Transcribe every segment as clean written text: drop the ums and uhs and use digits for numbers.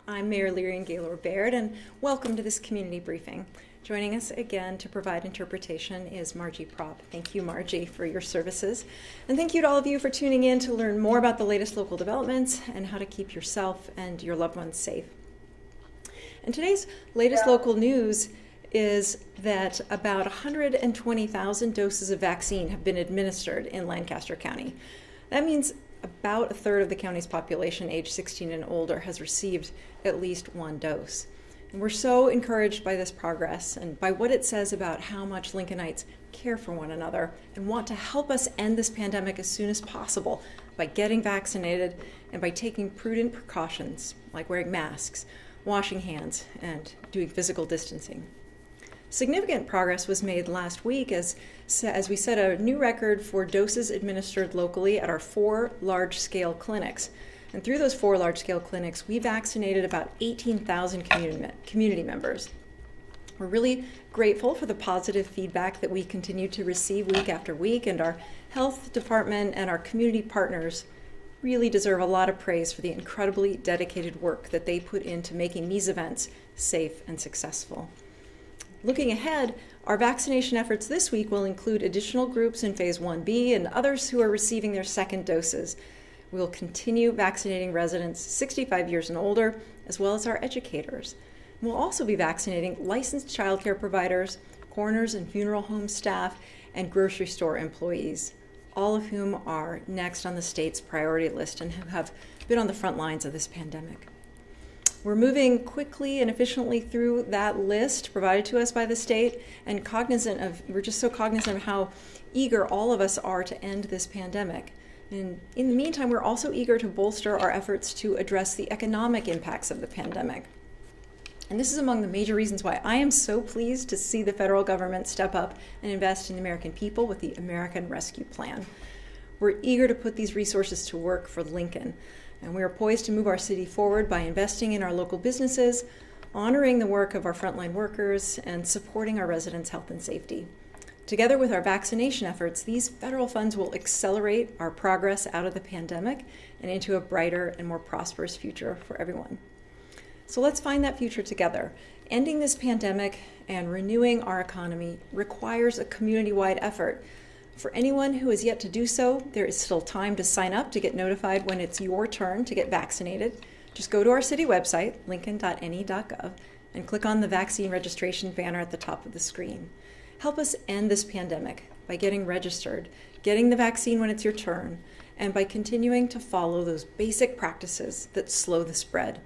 I'm Mayor Leary and Gaylord Baird, and welcome to this community briefing. Joining us again to provide interpretation is Margie Propp. Thank you, Margie, for your services. And thank you to all of you for tuning in to learn more about the latest local developments and how to keep yourself and your loved ones safe. And today's latest local news is that about 120,000 doses of vaccine have been administered in Lancaster County. That means about a third of the county's population aged 16 and older has received at least one dose. And we're so encouraged by this progress and by what it says about how much Lincolnites care for one another and want to help us end this pandemic as soon as possible by getting vaccinated and by taking prudent precautions like wearing masks, washing hands, and doing physical distancing. Significant progress was made last week as we set a new record for doses administered locally at our 4 large-scale clinics. And through those 4 large-scale clinics, we vaccinated about 18,000 community members. We're really grateful for the positive feedback that we continue to receive week after week, and our health department and our community partners really deserve a lot of praise for the incredibly dedicated work that they put into making these events safe and successful. Looking ahead, our vaccination efforts this week will include additional groups in Phase 1B and others who are receiving their second doses. We will continue vaccinating residents 65 years and older, as well as our educators. We'll also be vaccinating licensed childcare providers, coroners and funeral home staff, and grocery store employees, all of whom are next on the state's priority list and who have been on the front lines of this pandemic. We're moving quickly and efficiently through that list provided to us by the state, and we're just so cognizant of how eager all of us are to end this pandemic. And in the meantime, we're also eager to bolster our efforts to address the economic impacts of the pandemic. And this is among the major reasons why I am so pleased to see the federal government step up and invest in the American people with the American Rescue Plan. We're eager to put these resources to work for Lincoln. And we are poised to move our city forward by investing in our local businesses, honoring the work of our frontline workers, and supporting our residents' health and safety. Together with our vaccination efforts, these federal funds will accelerate our progress out of the pandemic and into a brighter and more prosperous future for everyone. So let's find that future together. Ending this pandemic and renewing our economy requires a community-wide effort. For anyone who has yet to do so, there is still time to sign up to get notified when it's your turn to get vaccinated. Just go to our city website, lincoln.ne.gov, and click on the vaccine registration banner at the top of the screen. Help us end this pandemic by getting registered, getting the vaccine when it's your turn, and by continuing to follow those basic practices that slow the spread.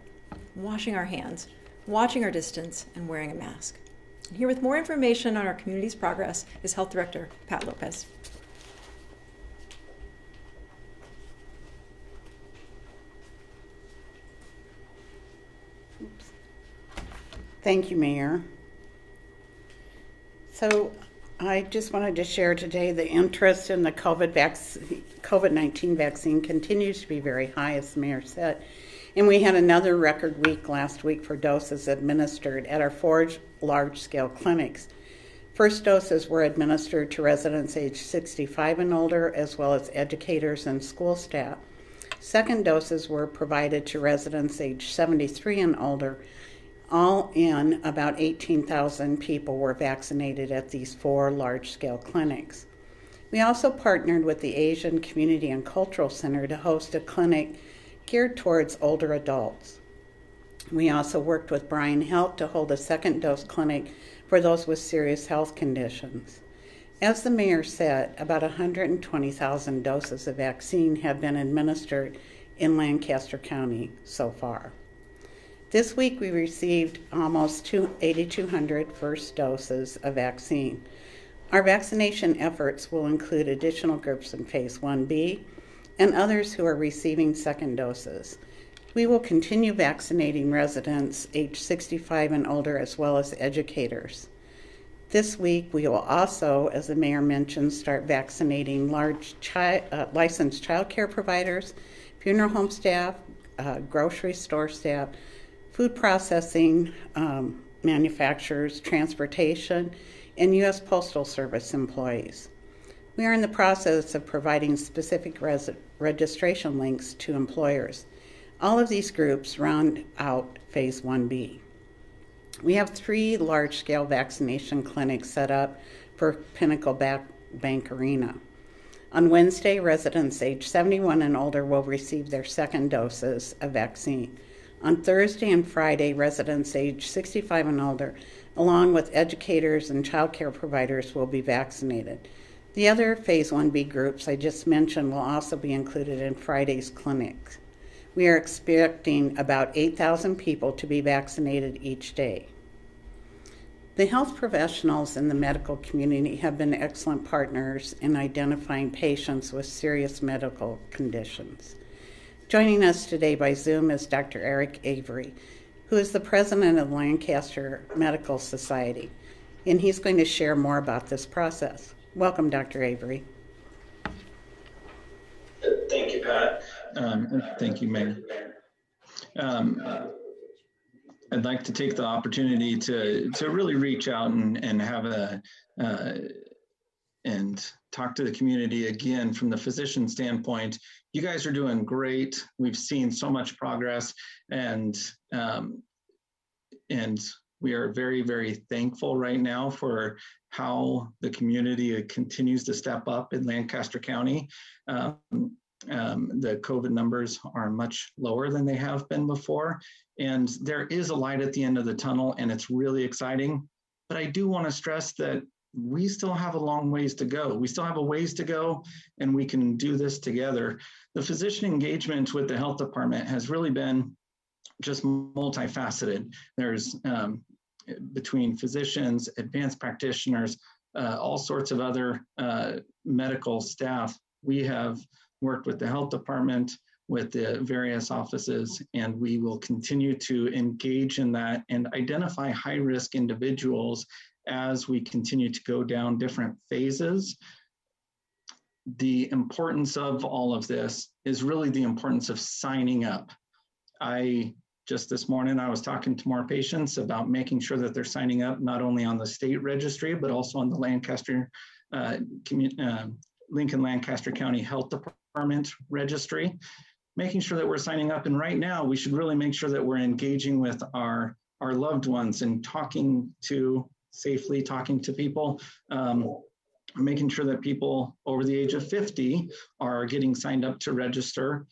Washing our hands, watching our distance, and wearing a mask. And here with more information on our community's progress is Health Director Pat Lopez. Thank you, Mayor. So I just wanted to share today the interest in the COVID-19 vaccine continues to be very high, as the Mayor said. And we had another record week last week for doses administered at our 4 large-scale clinics. First doses were administered to residents aged 65 and older, as well as educators and school staff. Second doses were provided to residents aged 73 and older. All in, about 18,000 people were vaccinated at these 4 large-scale clinics. We also partnered with the Asian Community and Cultural Center to host a clinic geared towards older adults. We also worked with Bryan Health to hold a second dose clinic for those with serious health conditions. As the Mayor said, about 120,000 doses of vaccine have been administered in Lancaster County so far. This week we received almost 8,200 first doses of vaccine. Our vaccination efforts will include additional groups in Phase 1B and others who are receiving second doses. We will continue vaccinating residents aged 65 and older, as well as educators. This week, we will also, as the Mayor mentioned, start vaccinating licensed child care providers, funeral home staff, grocery store staff, food processing manufacturers, transportation, and U.S. Postal Service employees. We are in the process of providing specific registration links to employers. All of these groups round out Phase 1B. We have 3 large-scale vaccination clinics set up for Pinnacle Bank Arena. On Wednesday, residents age 71 and older will receive their second doses of vaccine. On Thursday and Friday, residents age 65 and older, along with educators and child care providers, will be vaccinated. The other Phase 1B groups I just mentioned will also be included in Friday's clinics. We are expecting about 8,000 people to be vaccinated each day. The health professionals in the medical community have been excellent partners in identifying patients with serious medical conditions. Joining us today by Zoom is Dr. Eric Avery, who is the president of Lancaster Medical Society, and he's going to share more about this process. Welcome, Dr. Avery. Thank you, Pat. Thank you, Meg. I'd like to take the opportunity to really reach out and have and talk to the community again from the physician standpoint. You guys are doing great. We've seen so much progress, and we are very, very thankful right now for how the community continues to step up in Lancaster County. The COVID numbers are much lower than they have been before, and there is a light at the end of the tunnel, and it's really exciting. But I do want to stress that we still have a long ways to go. We still have a ways to go, and we can do this together. The physician engagement with the health department has really been just multifaceted. There's between physicians, advanced practitioners, all sorts of other medical staff. We have worked with the health department, with the various offices, and we will continue to engage in that and identify high-risk individuals as we continue to go down different phases. The importance of all of this is really the importance of signing up. Just this morning, I was talking to more patients about making sure that they're signing up not only on the state registry, but also on the Lincoln Lancaster County Health Department registry, making sure that we're signing up. And right now, we should really make sure that we're engaging with our loved ones and safely talking to people, making sure that people over the age of 50 are getting signed up to register,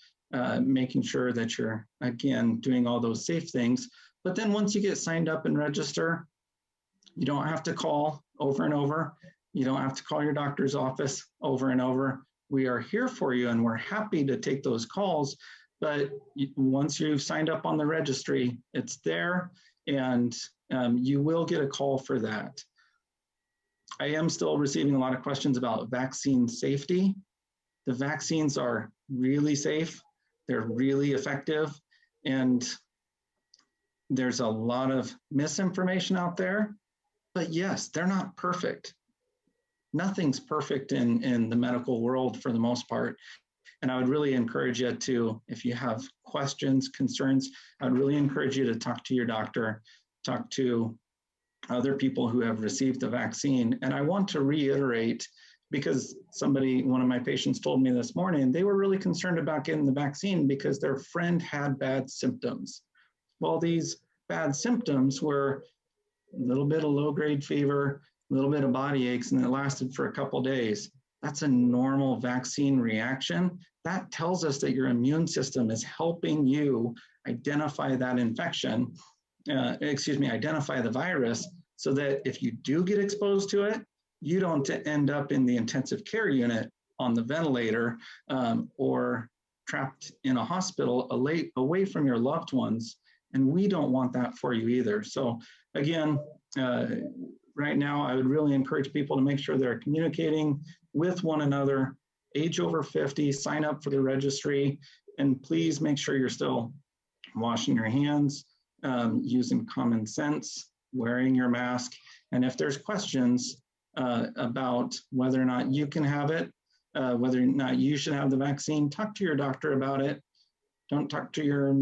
making sure that you're, again, doing all those safe things. But then once you get signed up and register, you don't have to call over and over. You don't have to call your doctor's office over and over. We are here for you, and we're happy to take those calls. But once you've signed up on the registry, it's there, and you will get a call for that. I am still receiving a lot of questions about vaccine safety. The vaccines are really safe. They're really effective. And there's a lot of misinformation out there. But yes, they're not perfect. Nothing's perfect in the medical world for the most part. And I would really encourage you to, if you have questions, concerns, I'd really encourage you to talk to your doctor, talk to other people who have received the vaccine. And I want to reiterate, because one of my patients told me this morning, they were really concerned about getting the vaccine because their friend had bad symptoms. Well, these bad symptoms were a little bit of low-grade fever, a little bit of body aches, and it lasted for a couple of days. That's a normal vaccine reaction. That tells us that your immune system is helping you identify that infection, identify the virus, so that if you do get exposed to it, you don't end up in the intensive care unit on the ventilator or trapped in a hospital away from your loved ones. And we don't want that for you either. So again, right now, I would really encourage people to make sure they're communicating with one another. Age over 50, sign up for the registry, and please make sure you're still washing your hands, using common sense, wearing your mask. And if there's questions about whether or not you can have it, whether or not you should have the vaccine, talk to your doctor about it. Don't talk to your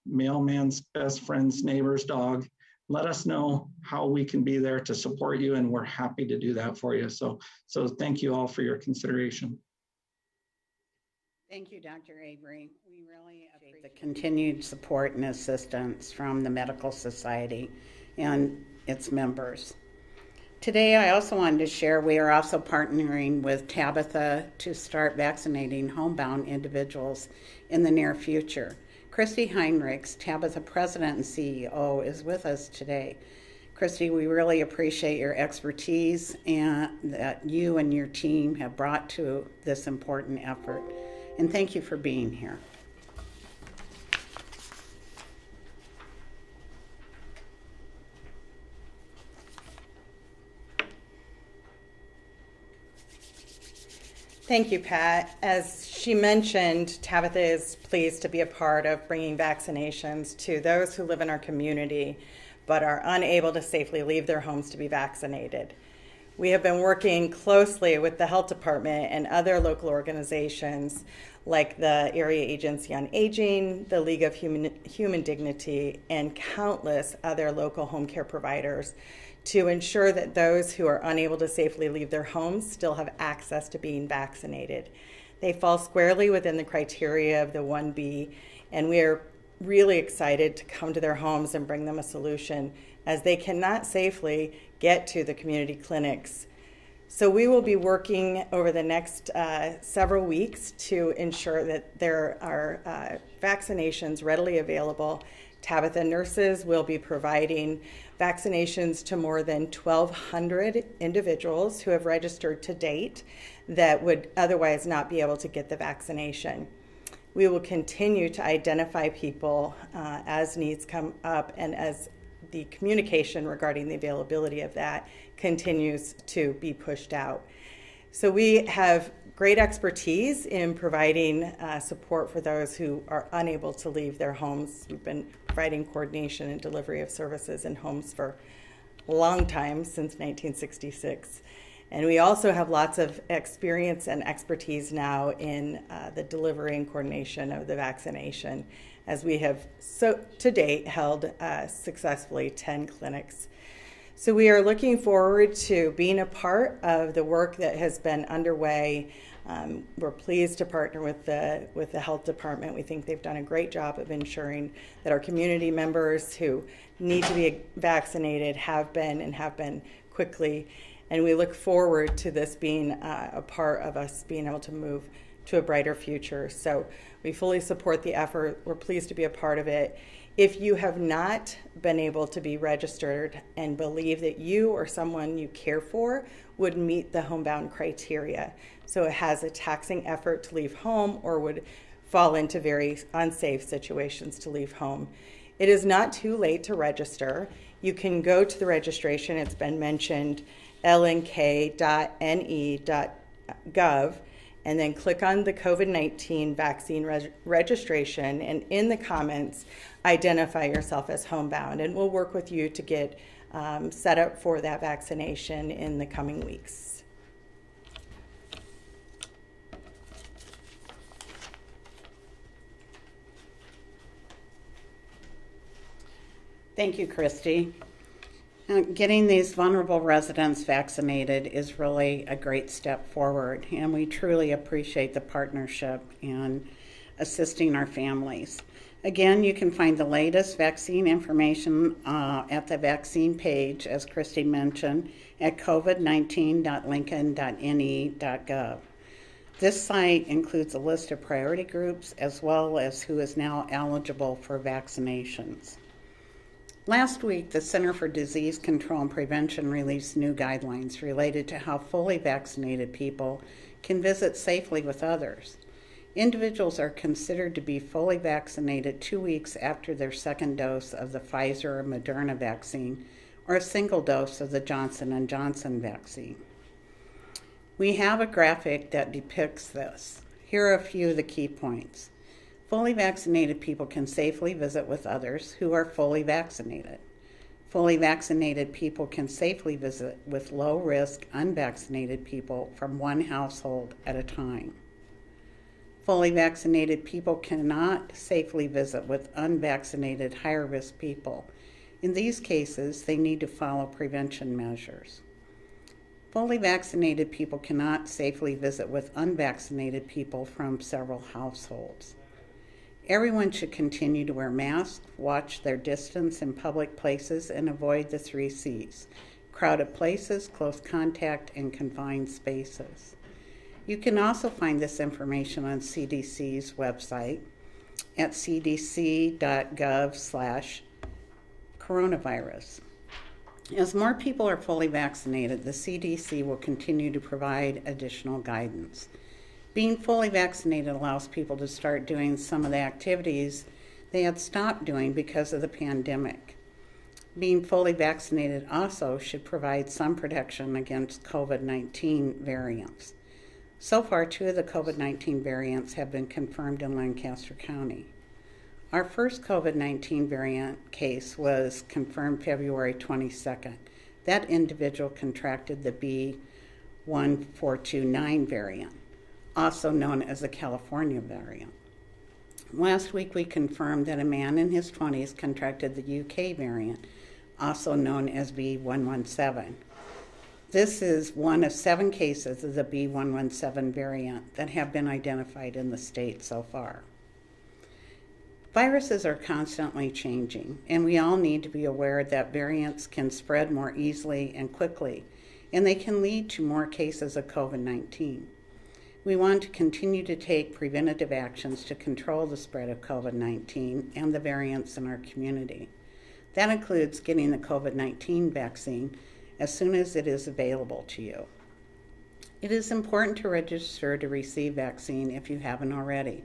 mailman's best friend's neighbor's dog. Let us know how we can be there to support you, and we're happy to do that for you. So thank you all for your consideration. Thank you, Dr. Avery. We really appreciate the continued support and assistance from the Medical Society and its members. Today, I also wanted to share we are also partnering with Tabitha to start vaccinating homebound individuals in the near future. Christy Heinrichs, Tabitha President and CEO, is with us today. Christy, we really appreciate your expertise and that you and your team have brought to this important effort. And thank you for being here. Thank you, Pat. As she mentioned, Tabitha is pleased to be a part of bringing vaccinations to those who live in our community but are unable to safely leave their homes to be vaccinated. We have been working closely with the Health Department and other local organizations like the Area Agency on Aging, the League of Human Dignity, and countless other local home care providers to ensure that those who are unable to safely leave their homes still have access to being vaccinated. They fall squarely within the criteria of the 1B, and we are really excited to come to their homes and bring them a solution as they cannot safely get to the community clinics. So we will be working over the next several weeks to ensure that there are vaccinations readily available. Tabitha nurses will be providing vaccinations to more than 1,200 individuals who have registered to date that would otherwise not be able to get the vaccination. We will continue to identify people as needs come up and as the communication regarding the availability of that continues to be pushed out. So we have great expertise in providing support for those who are unable to leave their homes. We've been providing coordination and delivery of services in homes for a long time, since 1966. And we also have lots of experience and expertise now in the delivery and coordination of the vaccination, as we have to date held successfully 10 clinics. So we are looking forward to being a part of the work that has been underway. We're pleased to partner with the Health Department. We think they've done a great job of ensuring that our community members who need to be vaccinated have been quickly. And we look forward to this being a part of us being able to move to a brighter future. So we fully support the effort. We're pleased to be a part of it. If you have not been able to be registered and believe that you or someone you care for would meet the homebound criteria, so it has a taxing effort to leave home or would fall into very unsafe situations to leave home, it is not too late to register. You can go to the registration. It's been mentioned, lnk.ne.gov, and then click on the COVID-19 vaccine registration, and in the comments, identify yourself as homebound, and we'll work with you to get set up for that vaccination in the coming weeks. Thank you, Christy. Getting these vulnerable residents vaccinated is really a great step forward, and we truly appreciate the partnership and assisting our families. Again, you can find the latest vaccine information at the vaccine page, as Christy mentioned, at covid19.lincoln.ne.gov. This site includes a list of priority groups as well as who is now eligible for vaccinations. Last week, the Center for Disease Control and Prevention released new guidelines related to how fully vaccinated people can visit safely with others. Individuals are considered to be fully vaccinated 2 weeks after their second dose of the Pfizer or Moderna vaccine or a single dose of the Johnson & Johnson vaccine. We have a graphic that depicts this. Here are a few of the key points. Fully vaccinated people can safely visit with others who are fully vaccinated. Fully vaccinated people can safely visit with low-risk unvaccinated people from one household at a time. Fully vaccinated people cannot safely visit with unvaccinated higher-risk people. In these cases, they need to follow prevention measures. Fully vaccinated people cannot safely visit with unvaccinated people from several households. Everyone should continue to wear masks, watch their distance in public places, and avoid the 3 C's: crowded places, close contact, and confined spaces. You can also find this information on CDC's website at cdc.gov/coronavirus. As more people are fully vaccinated, the CDC will continue to provide additional guidance. Being fully vaccinated allows people to start doing some of the activities they had stopped doing because of the pandemic. Being fully vaccinated also should provide some protection against COVID-19 variants. So far, 2 of the COVID-19 variants have been confirmed in Lancaster County. Our first COVID-19 variant case was confirmed February 22nd. That individual contracted the B.1.429 variant, also known as the California variant. Last week, we confirmed that a man in his 20s contracted the UK variant, also known as B.1.1.7. This is one of 7 cases of the B.1.1.7 variant that have been identified in the state so far. Viruses are constantly changing, and we all need to be aware that variants can spread more easily and quickly, and they can lead to more cases of COVID-19. We want to continue to take preventative actions to control the spread of COVID-19 and the variants in our community. That includes getting the COVID-19 vaccine as soon as it is available to you. It is important to register to receive vaccine if you haven't already.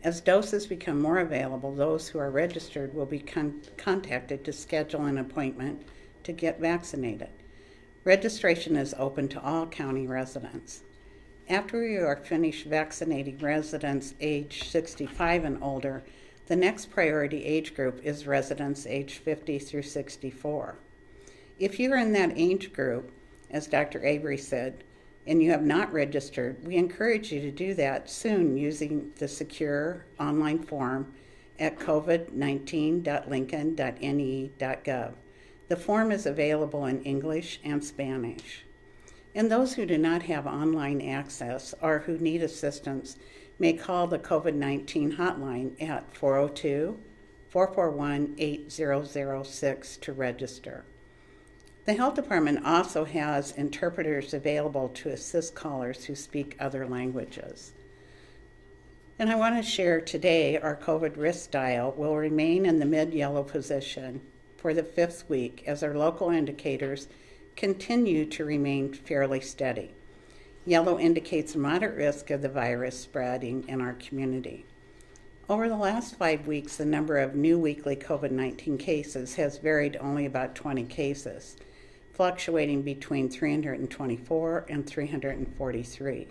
As doses become more available, those who are registered will be contacted to schedule an appointment to get vaccinated. Registration is open to all county residents. After you are finished vaccinating residents age 65 and older, the next priority age group is residents age 50 through 64. If you're in that age group, as Dr. Avery said, and you have not registered, we encourage you to do that soon using the secure online form at covid19.lincoln.ne.gov. The form is available in English and Spanish. And those who do not have online access or who need assistance may call the COVID-19 hotline at 402-441-8006 to register. The health department also has interpreters available to assist callers who speak other languages. And I want to share today our COVID risk dial will remain in the mid-yellow position for the 5th week as our local indicators continue to remain fairly steady. Yellow indicates moderate risk of the virus spreading in our community. Over the last 5 weeks, the number of new weekly COVID-19 cases has varied only about 20 cases, fluctuating between 324 and 343.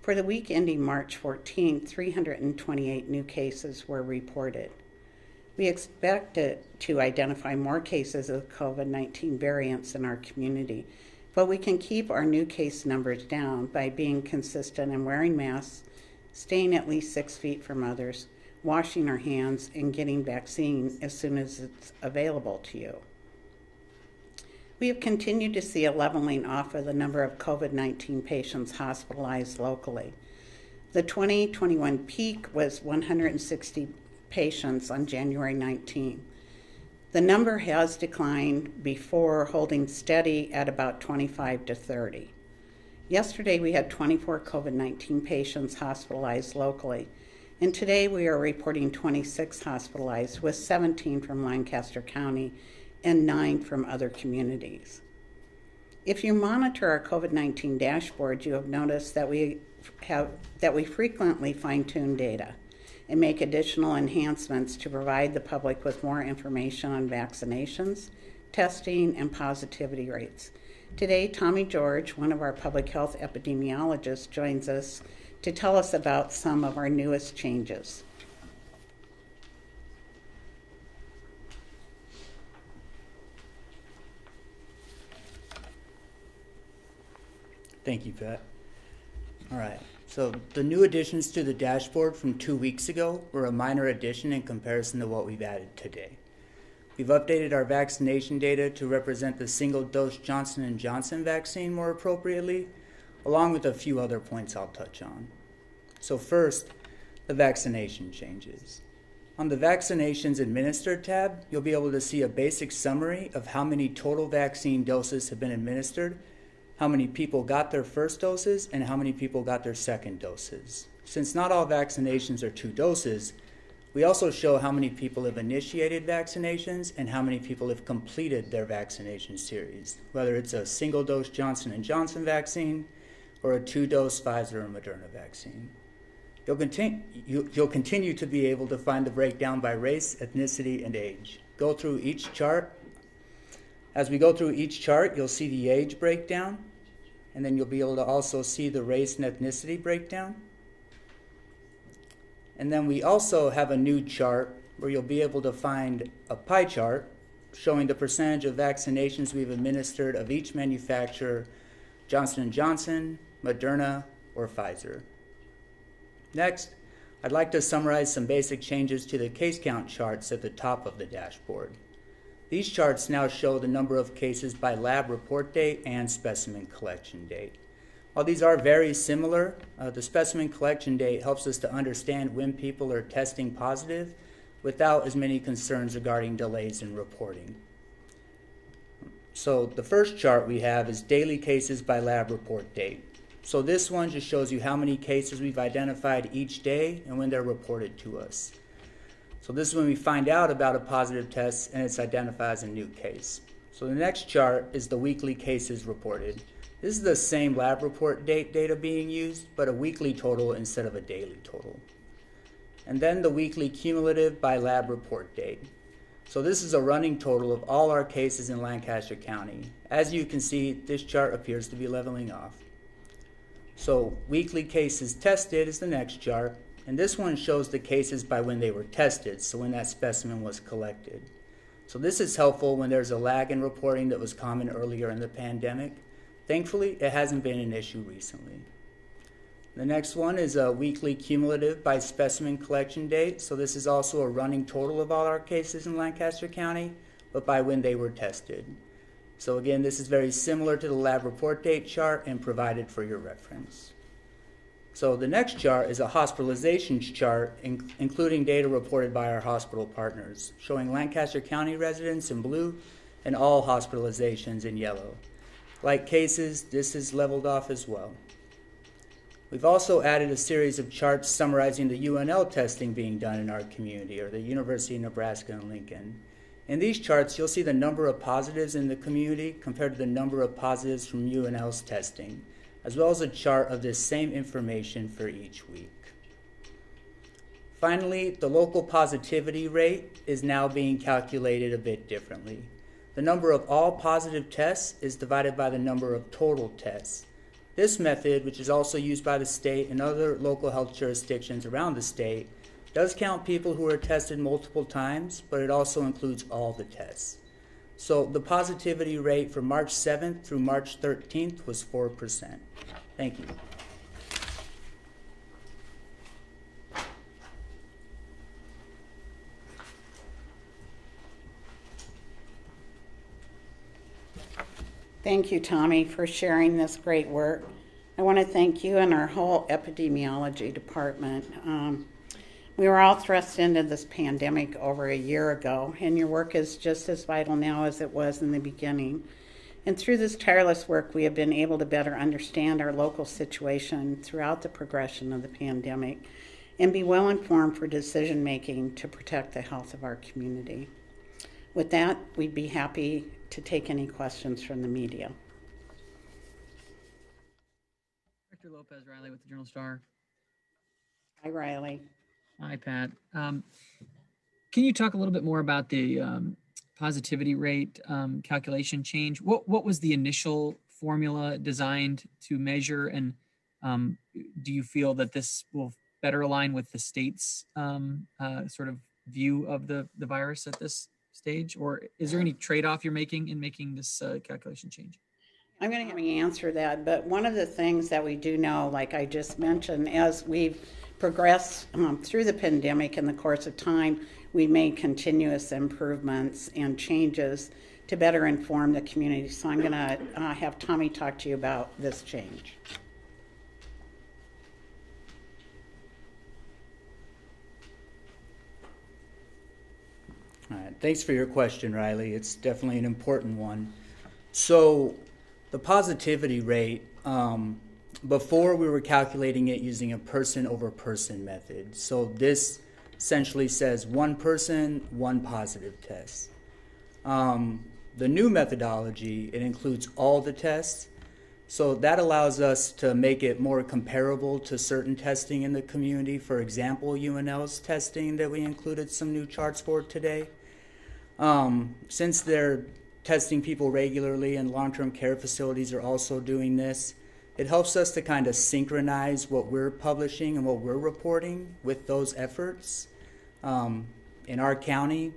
For the week ending March 14, 328 new cases were reported. We expect to identify more cases of COVID-19 variants in our community, but we can keep our new case numbers down by being consistent and wearing masks, staying at least 6 feet from others, washing our hands, and getting vaccine as soon as it's available to you. We have continued to see a leveling off of the number of COVID-19 patients hospitalized locally. The 2021 peak was 160 patients on January 19. The number has declined before holding steady at about 25 to 30. Yesterday we had 24 COVID-19 patients hospitalized locally, and today we are reporting 26 hospitalized, with 17 from Lancaster County and 9 from other communities. If you monitor our COVID-19 dashboard, you have noticed that we frequently fine-tune data and make additional enhancements to provide the public with more information on vaccinations, testing, and positivity rates. Today, Tommy George, one of our public health epidemiologists, joins us to tell us about some of our newest changes. Thank you, Pat. All right, so the new additions to the dashboard from 2 weeks ago were a minor addition in comparison to what we've added today. We've updated our vaccination data to represent the single-dose Johnson & Johnson vaccine more appropriately, along with a few other points I'll touch on. So first, the vaccination changes. On the Vaccinations Administered tab, you'll be able to see a basic summary of how many total vaccine doses have been administered, how many people got their first doses, and how many people got their second doses. Since not all vaccinations are 2 doses, we also show how many people have initiated vaccinations and how many people have completed their vaccination series, whether it's a single-dose Johnson & Johnson vaccine or a 2-dose Pfizer or Moderna vaccine. You'll continue to be able to find the breakdown by race, ethnicity, and age. Go through each chart. As we go through each chart, you'll see the age breakdown, and then you'll be able to also see the race and ethnicity breakdown. And then we also have a new chart where you'll be able to find a pie chart showing the percentage of vaccinations we've administered of each manufacturer, Johnson & Johnson, Moderna, or Pfizer. Next, I'd like to summarize some basic changes to the case count charts at the top of the dashboard. These charts now show the number of cases by lab report date and specimen collection date. While these are very similar, the specimen collection date helps us to understand when people are testing positive without as many concerns regarding delays in reporting. So the first chart we have is daily cases by lab report date. So this one just shows you how many cases we've identified each day and when they're reported to us. So this is when we find out about a positive test and it's identified as a new case. So the next chart is the weekly cases reported. This is the same lab report date data being used, but a weekly total instead of a daily total. And then the weekly cumulative by lab report date. So this is a running total of all our cases in Lancaster County. As you can see, this chart appears to be leveling off. So weekly cases tested is the next chart, and this one shows the cases by when they were tested, so when that specimen was collected. So this is helpful when there's a lag in reporting that was common earlier in the pandemic. Thankfully, it hasn't been an issue recently. The next one is a weekly cumulative by specimen collection date. So this is also a running total of all our cases in Lancaster County, but by when they were tested. So again, this is very similar to the lab report date chart and provided for your reference. So the next chart is a hospitalizations chart, including data reported by our hospital partners, showing Lancaster County residents in blue and all hospitalizations in yellow. Like cases, this is leveled off as well. We've also added a series of charts summarizing the UNL testing being done in our community, or the University of Nebraska and Lincoln. In these charts, you'll see the number of positives in the community compared to the number of positives from UNL's testing, as well as a chart of this same information for each week. Finally, the local positivity rate is now being calculated a bit differently. The number of all positive tests is divided by the number of total tests. This method, which is also used by the state and other local health jurisdictions around the state, does count people who are tested multiple times, but it also includes all the tests. So the positivity rate for March 7th through March 13th was 4%. Thank you. Thank you, Tommy, for sharing this great work. I want to thank you and our whole epidemiology department. We were all thrust into this pandemic over a year ago, and your work is just as vital now as it was in the beginning. And through this tireless work, we have been able to better understand our local situation throughout the progression of the pandemic and be well informed for decision making to protect the health of our community. With that, we'd be happy to take any questions from the media. Director Lopez Riley with the Journal-Star. Hi, Riley. Hi, Pat. Can you talk a little bit more about the positivity rate calculation change? What was the initial formula designed to measure, and do you feel that this will better align with the state's sort of view of the virus at this stage, or is there any trade-off you're making in making this calculation change? I'm going to have you answer that, but one of the things that we do know, like I just mentioned, as we've progressed through the pandemic in the course of time, we made continuous improvements and changes to better inform the community. So I'm going to have Tommy talk to you about this change. All right, thanks for your question, Riley. It's definitely an important one. So the positivity rate, before we were calculating it using a person over person method. So this essentially says one person, one positive test. The new methodology, it includes all the tests. So that allows us to make it more comparable to certain testing in the community. For example, UNL's testing that we included some new charts for today. Since they're testing people regularly and long-term care facilities are also doing this, it helps us to kind of synchronize what we're publishing and what we're reporting with those efforts in our county,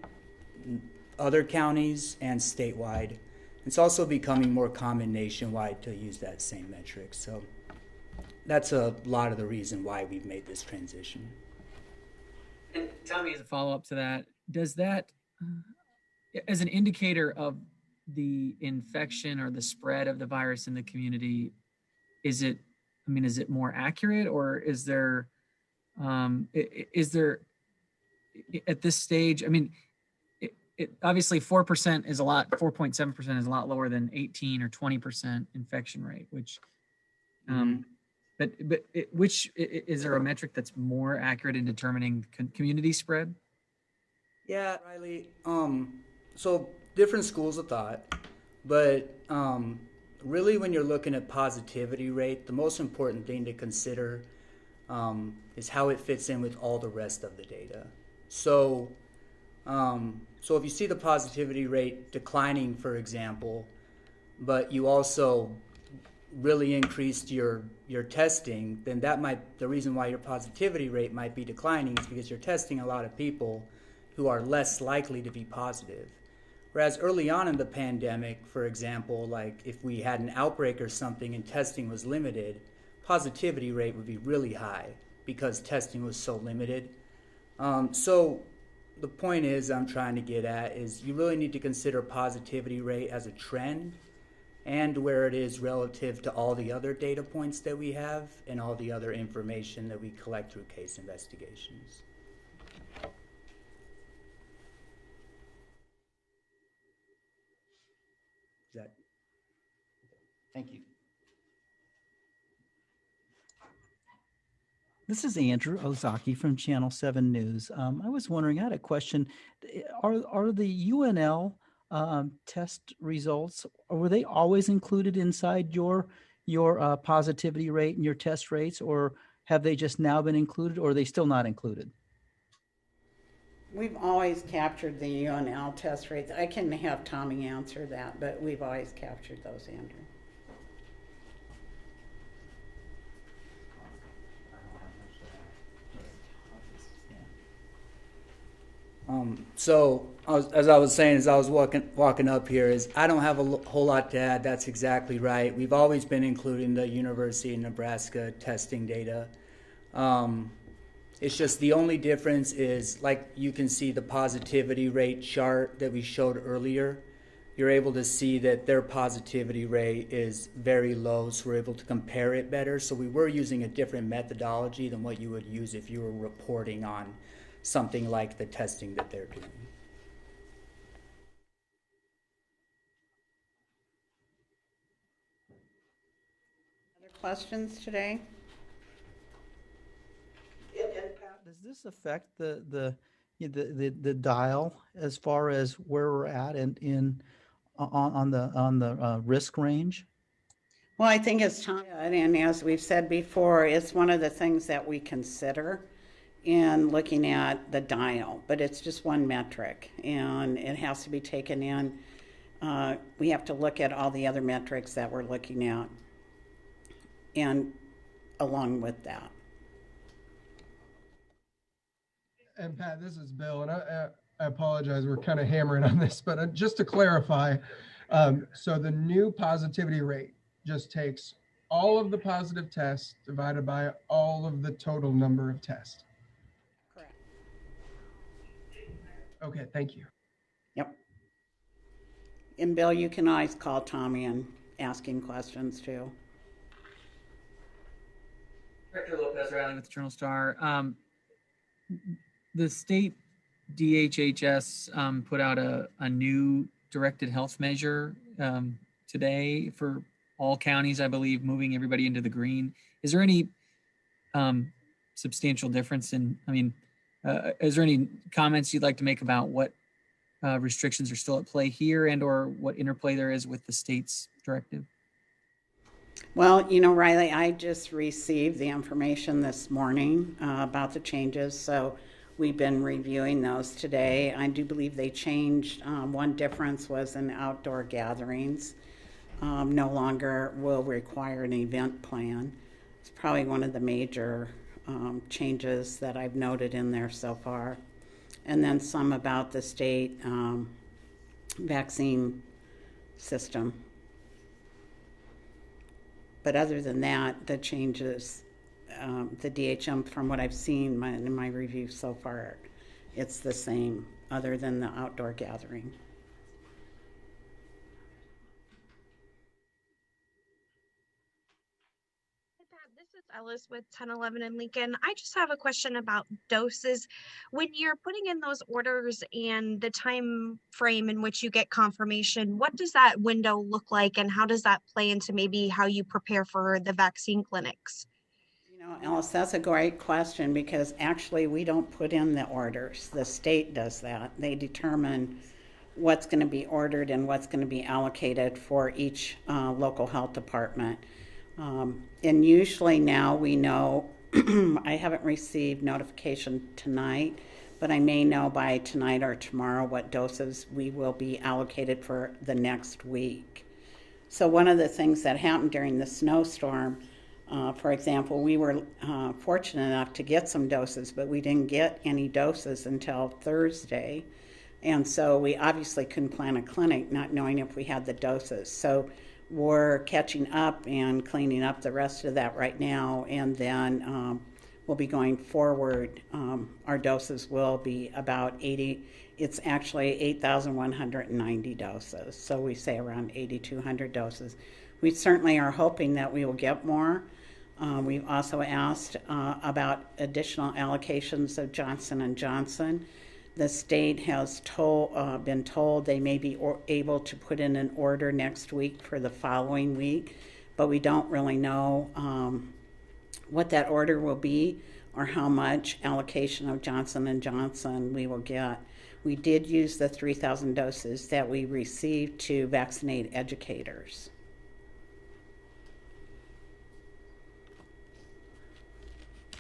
other counties, and statewide. It's also becoming more common nationwide to use that same metric. So that's a lot of the reason why we've made this transition. And Tommy, as a follow-up to that, does that, as an indicator of the infection or the spread of the virus in the community, is it more accurate, or is there at this stage, it obviously 4% is a lot, 4.7% is a lot lower than 18 or 20% infection rate, which, which is there a metric that's more accurate in determining community spread? Yeah, Riley. So different schools of thought, but really when you're looking at positivity rate, the most important thing to consider is how it fits in with all the rest of the data. So if you see the positivity rate declining, for example, but you also really increased your testing, then the reason why your positivity rate might be declining is because you're testing a lot of people who are less likely to be positive. Whereas early on in the pandemic, for example, like if we had an outbreak or something and testing was limited, positivity rate would be really high because testing was so limited. So the point is I'm trying to get at is you really need to consider positivity rate as a trend and where it is relative to all the other data points that we have and all the other information that we collect through case investigations. Thank you. This is Andrew Ozaki from Channel 7 News. I was wondering, I had a question. Are the UNL test results, were they always included inside your positivity rate and your test rates, or have they just now been included, or are they still not included? We've always captured the UNL test rates. I can have Tommy answer that, but we've always captured those, Andrew. So as I was saying, as I was walking up here, is I don't have a whole lot to add. That's exactly right. We've always been including the University of Nebraska testing data. It's just the only difference is, like you can see the positivity rate chart that we showed earlier. You're able to see that their positivity rate is very low, so we're able to compare it better. So we were using a different methodology than what you would use if you were reporting on something like the testing that they're doing. Other questions today? Does this affect the dial as far as where we're at on the risk range? Well, I think as Tom said, and as we've said before, it's one of the things that we consider in looking at the dial, but it's just one metric and it has to be taken in. We have to look at all the other metrics that we're looking at and along with that. And Pat, this is Bill, and I apologize, we're kind of hammering on this, but just to clarify, so the new positivity rate just takes all of the positive tests divided by all of the total number of tests. Correct. Okay, thank you. Yep. And Bill, you can always call Tommy and ask him questions too. Director Lopez Riley with the Journal Star. The state DHHS put out a new directed health measure today for all counties, I believe, moving everybody into the green. Is there any substantial difference in, is there any comments you'd like to make about what restrictions are still at play here and or what interplay there is with the state's directive? Well, you know, Riley, I just received the information this morning about the changes, so we've been reviewing those today. I do believe they changed. One difference was in outdoor gatherings. No longer will require an event plan. It's probably one of the major changes that I've noted in there so far. And then some about the state vaccine system. But other than that, the changes, the DHM, from what I've seen in my review so far, it's the same, other than the outdoor gathering. This is Ellis with 1011 in Lincoln. I just have a question about doses. When you're putting in those orders and the time frame in which you get confirmation, what does that window look like and how does that play into maybe how you prepare for the vaccine clinics? You know, Alice, that's a great question because actually we don't put in the orders. The state does that. They determine what's going to be ordered and what's going to be allocated for each local health department. And usually now we know, I haven't received notification tonight, but I may know by tonight or tomorrow what doses we will be allocated for the next week. So one of the things that happened during the snowstorm, for example, we were fortunate enough to get some doses, but we didn't get any doses until Thursday. And so we obviously couldn't plan a clinic not knowing if we had the doses. So we're catching up and cleaning up the rest of that right now, and then we'll be going forward. Our doses will be about 80. It's actually 8,190 doses, so we say around 8,200 doses. We certainly are hoping that we will get more. We've also asked about additional allocations of Johnson & Johnson. The state has been told they may be able to put in an order next week for the following week, but we don't really know what that order will be or how much allocation of Johnson & Johnson we will get. We did use the 3,000 doses that we received to vaccinate educators.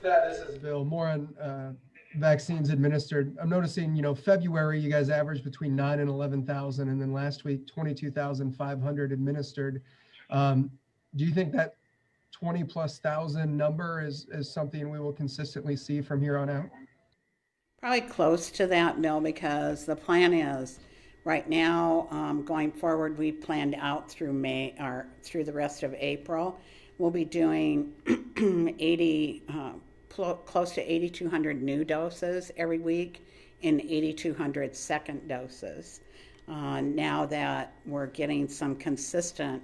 This is Bill. More on vaccines administered. I'm noticing, you know, February you guys averaged between 9 and 11,000, and then last week 22,500 administered. Do you think that 20,000+ number is something we will consistently see from here on out? Probably close to that, Bill, because the plan is right now, going forward, we planned out through May or through the rest of April. We'll be doing 80. Close to 8,200 new doses every week and 8,200 second doses. Now that we're getting some consistent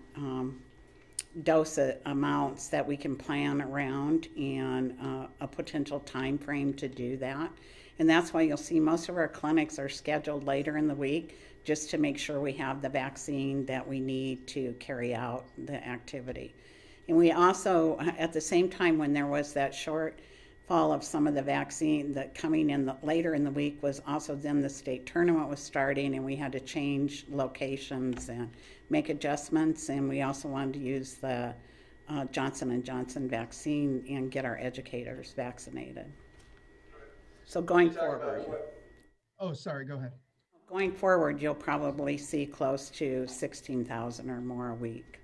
dose amounts that we can plan around and a potential time frame to do that. And that's why you'll see most of our clinics are scheduled later in the week just to make sure we have the vaccine that we need to carry out the activity. And we also, at the same time when there was that short fall of some of the vaccine that coming in later in the week was also then the state tournament was starting and we had to change locations and make adjustments, and we also wanted to use the Johnson & Johnson vaccine and get our educators vaccinated. So going forward. Oh, sorry, go ahead. Going forward, you'll probably see close to 16,000 or more a week.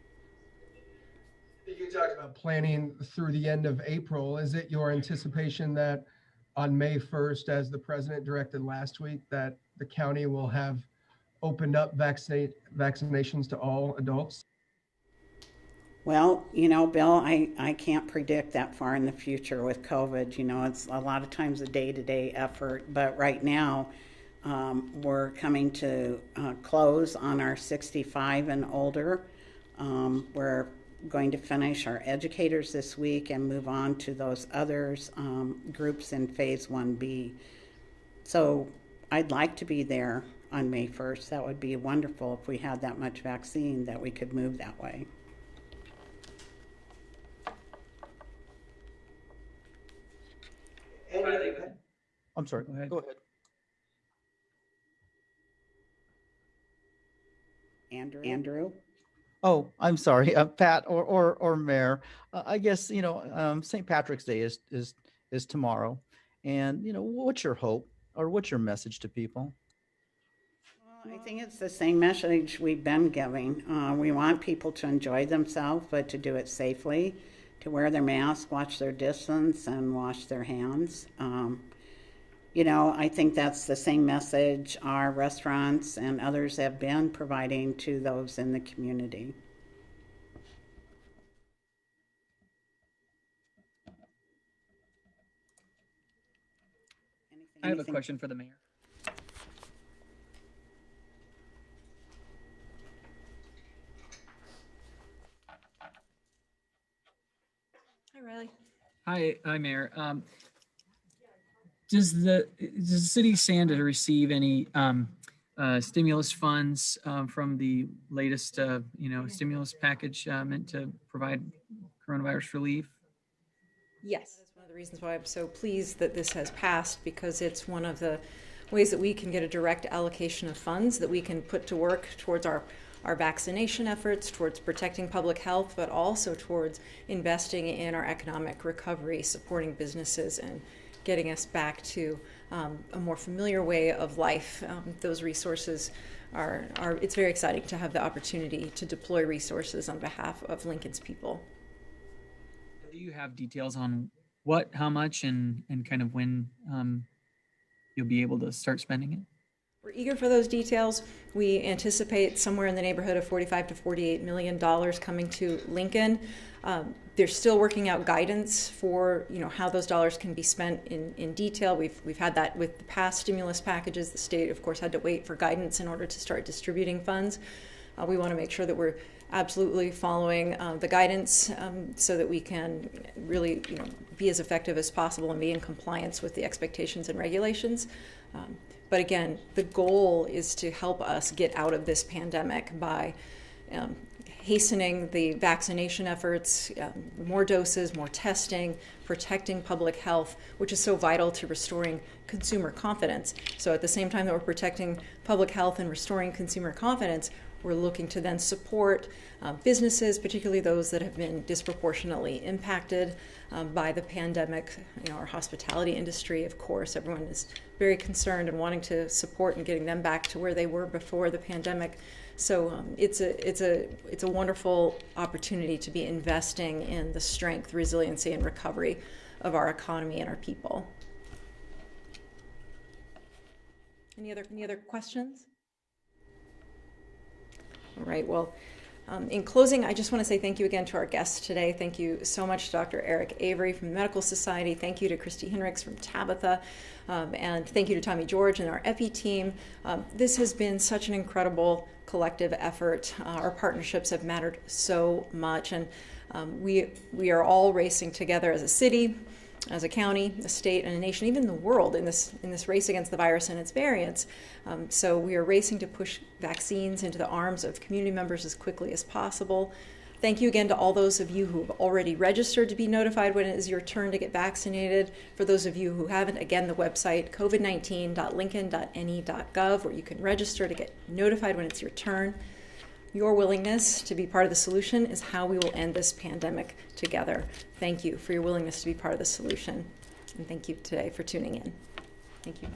You talked about planning through the end of April. Is it your anticipation that on May 1st, as the president directed last week, that the county will have opened up vaccinations to all adults? Well, you know, Bill, I can't predict that far in the future with COVID. You know, it's a lot of times a day-to-day effort, but right now We're coming to close on our 65 and older. We're going to finish our educators this week and move on to those others groups in phase 1B. So I'd like to be there on May 1st. That would be wonderful if we had that much vaccine that we could move that way. I'm sorry. Go ahead. Go ahead. Andrew? Oh, I'm sorry, Pat or Mayor. I guess St. Patrick's Day is tomorrow, and what's your hope or what's your message to people? Well, I think it's the same message we've been giving. We want people to enjoy themselves, but to do it safely, to wear their mask, watch their distance, and wash their hands. I think that's the same message our restaurants and others have been providing to those in the community. I have a question for the mayor. Hi, Riley. Hi, Mayor. Does the city stand to receive any stimulus funds from the latest stimulus package meant to provide coronavirus relief? Yes, that's one of the reasons why I'm so pleased that this has passed, because it's one of the ways that we can get a direct allocation of funds that we can put to work towards our vaccination efforts, towards protecting public health, but also towards investing in our economic recovery, supporting businesses, and getting us back to a more familiar way of life. Those resources it's very exciting to have the opportunity to deploy resources on behalf of Lincoln's people. Do you have details on what, how much, and kind of when you'll be able to start spending it? We're eager for those details. We anticipate somewhere in the neighborhood of $45 to $48 million coming to Lincoln. They're still working out guidance for how those dollars can be spent in detail. We've had that with the past stimulus packages. The state, of course, had to wait for guidance in order to start distributing funds. We want to make sure that we're absolutely following the guidance so that we can really be as effective as possible and be in compliance with the expectations and regulations. But again, the goal is to help us get out of this pandemic by hastening the vaccination efforts, more doses, more testing, protecting public health, which is so vital to restoring consumer confidence. So at the same time that we're protecting public health and restoring consumer confidence, we're looking to then support businesses, particularly those that have been disproportionately impacted by the pandemic. Our hospitality industry, of course, everyone is very concerned and wanting to support and getting them back to where they were before the pandemic. So it's a wonderful opportunity to be investing in the strength, resiliency, and recovery of our economy and our people. Any other questions? All right, well, in closing, I just want to say thank you again to our guests today. Thank you so much to Dr. Eric Avery from the Medical Society. Thank you to Christy Henricks from Tabitha. And thank you to Tommy George and our EPI team. This has been such an incredible collective effort. Our partnerships have mattered so much. And we are all racing together as a city, as a county, a state, and a nation, even the world in this race against the virus and its variants. So we are racing to push vaccines into the arms of community members as quickly as possible. Thank you again to all those of you who have already registered to be notified when it is your turn to get vaccinated. For those of you who haven't, again, the website covid19.lincoln.ne.gov, where you can register to get notified when it's your turn. Your willingness to be part of the solution is how we will end this pandemic together. Thank you for your willingness to be part of the solution. And thank you today for tuning in. Thank you.